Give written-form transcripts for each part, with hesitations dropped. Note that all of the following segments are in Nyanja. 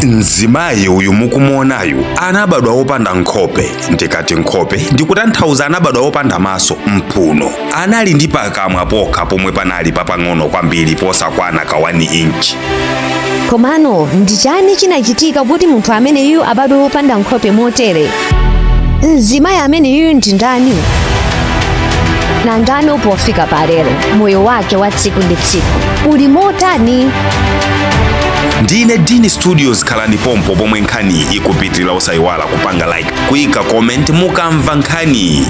Mzimayi uyu mukumuonayu anabadwa wopanda nkhope. Ndikati nkhope ndikutanthauza anabadwa wopanda maso, mphuno. Anali ndi pakamwa pokha pomwe panali papang'ono kwambiri posakwana ka 1 inchi. Komano ndi chani chinachitika kuti munthu ameneyu abadwe wopanda nkhope motere? Mzimayi ameneyu ndi ndani? Na ndani upofika palero moyo wake wa tsiku ndi tsiku uli motani? Ndine Dini Studios, khalani pompo pomwe nkhani ikupitirira. Osayiwala kupanga like, kuyika comment mukamva nkhani.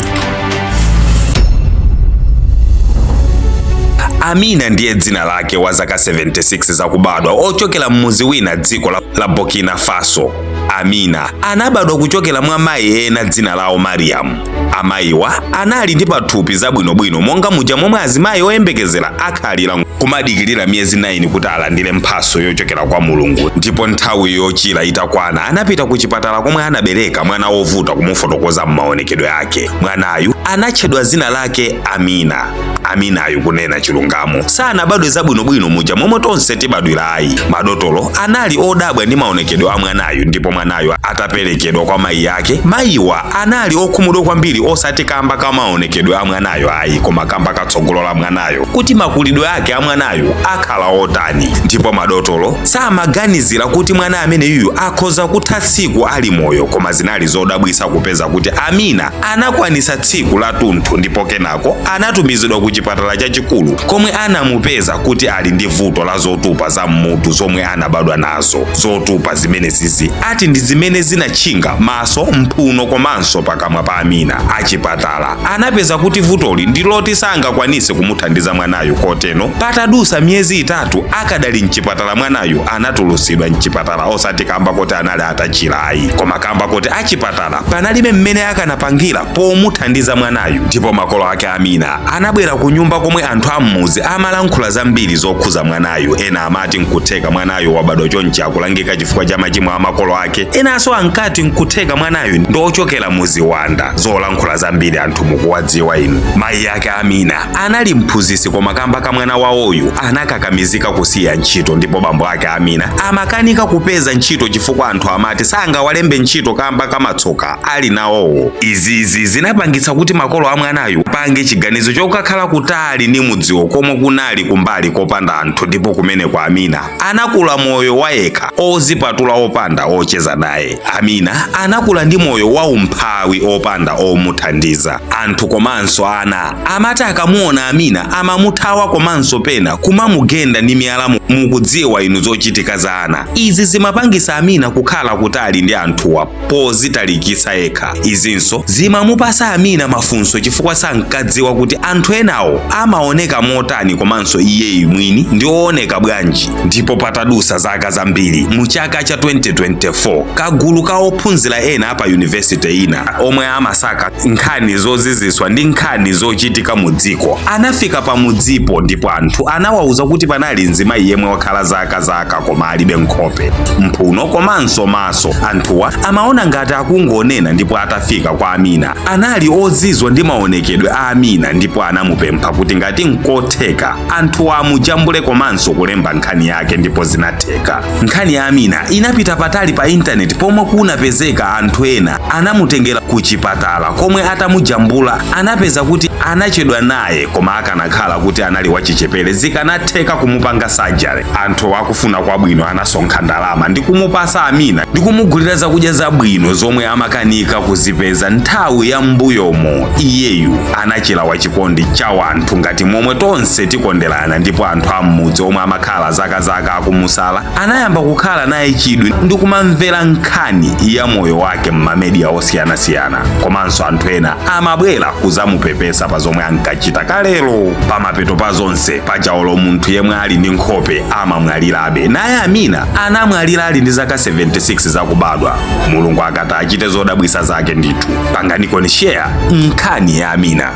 Amina ndiye dzina lake, wa zaka 76 zakubadwa, ochokera mmuzi wina dziko la Burkina Faso. Amina anabadwa kuchokera mwa mayi ena dzina lawo Mariam. Amayiwa anali ndi pathupi zabwinobwino monga muja momwe azimayi oyembekezera akhalira kumadikirira miyezi 9 kuti alandire mphaso yochokera kwa Mulungu. Ndipo nthawi yochira itakwana anapita ku chipatala komwe anabereka mwana wovuta kumufotokoza m'maonekedwe ake. Mwanayu anatchedwa dzina lake Amina. Aminayu kunena chilungamo sanabadwe zabwinobwino muja momwe tonse tibadwira ayi. Madotolo anali odabwa ndi maonekedwe a mwanayu, ndipo mwanayu ataperekedwa kwa mayi yake, mayiwa anali okhumudwa kwambiri, osati kamba ka maonekedwe a mwanayu ayi, koma kamba katsogolo la mwanayo kuti makulidwe ake a mwanayu akhala otani. Ndipo madotolo samaganizira kuti mwana ameneyu akhoza kutha tsiku ali moyo, koma zinali zodabwisa kupeza kuti Amina anakwanisa tsiku la tunthu, ndipo kenako anatumizidwa ku chipatala chachikulu komwe anamupeza kuti ali ndi vuto la zotupa za mmutu zomwe anabadwa nazo. Zotupa zimenezi ati ndi zimene zinatchinga maso, mphuno komanso pakamwa pa Amina. Achipatala anapeza kuti vutoli ndi loti sangakwanise kumuthandiza mwanayu, koteno patadusa miyezi 3 akadali mchipatala mwanayu anatulusidwa mchipatala, osati kamba kuti anali atachira ayi, koma kamba kuti achipatala panalibe mmene akanapangira pomuthandiza mwanayu. Ndipo makolo ake Amina anabwera ku nyumba komwe anthu ammuzi amalankhula zambiri zokhuza mwanayu. Ena amati nkutheka mwanayu wabadwa chonchi akulangika chifukwa cha machimo a makolo ake, enanso ankati nkutheka mwanayu ndochokera muziwanda. Zolankhula zambiri anthu mukuwadziwa inu. Mayi yake Amina anali mphunzitsi, koma kamba ka mwana wawoyu anakakamizika kusiya ntchito, ndipo bambo ake Amina amakanika kupeza ntchito chifukwa anthu amati sangawalembe ntchito kamba kamatsoka ali nawowo. Izizi zinapangitsa kuti makolo a mwanayu pange chiganizo chokakhala kutali ndi mudziwo komwe kunali kumbali kopanda anthu, ndipo kumene kwa Amina anakula moyo wayekha ozipatula opanda ocheza naye. Amina anakula ndi moyo wa umphawi opanda omuthandiza. Anthu komanso ana amati akamuona Amina amamuthawa, komanso pena kumamugenda ndi miyala. Mukudziwa inu zochitika za ana izi zimapangisa Amina kukhala kutali ndi anthuwa pozitalikisa yekha. Izinso zimamupasa Amina mafunso chifukwa sankadziwa kuti anthu enawo amaoneka motani, komanso iyeyu mwini ndi ooneka bwanji. Ndipo patadusa zaka zambiri, mu chaka cha 2024 kagulu ka ophunzira ena pa university ina omwe amasaka nkhani zoziziswa ndi nkhani zochitika mu dziko anafika pa mudzipo, ndipo anthu anawauza kuti panali mzimayi yemwe wakhala zaka koma alibe nkhope, mphuno komanso maso. Anthuwa amaona ngati akungonena, ndipo atafika kwa Amina anali ozizwa ndi maonekedwe a Amina, ndipo anamupempha kuti ngati nkotheka anthuwa amujambule komanso kulemba nkhani yake, ndipo zinatheka. Nkhani ya Amina inapita patali pa intaneti pomwe kunapezeka anthu ena anamutengera ku chipatala komwe atamujambula anapeza kuti anachedwa naye, koma akanakhala kuti anali wachichepere zikanatheka kumupanga surgery. Anthu akufuna kwabwino anasonkha ndalama ndi kumupasa Amina ndi kumugulira zakudya zabwino zomwe amakanika kuzipeza nthawi ya mbuyomo. Iyeyu anachira wachikondi cha wanthu ngati momwe tonse tikonderana, ndipo anthu amudzi omwe amakhala zaka akumusala anayamba kukhala naye chidwi ndi kumamvera nkhani ya moyo wake m'mamedia osiyanasiyana, komanso anthu ena amabwera kuzamupepesa pa zomwe ankachita kalelo. Pamapeto pa zonse pajaolo munthu yemwe ali ndi nkhope amamwalirabe, naye Amina anamwalira ali ndi zaka 76 zakubadwa. Mulungu akati achite zodabwisa zake ndithu. Panganiko ni share nkhani ya Amina.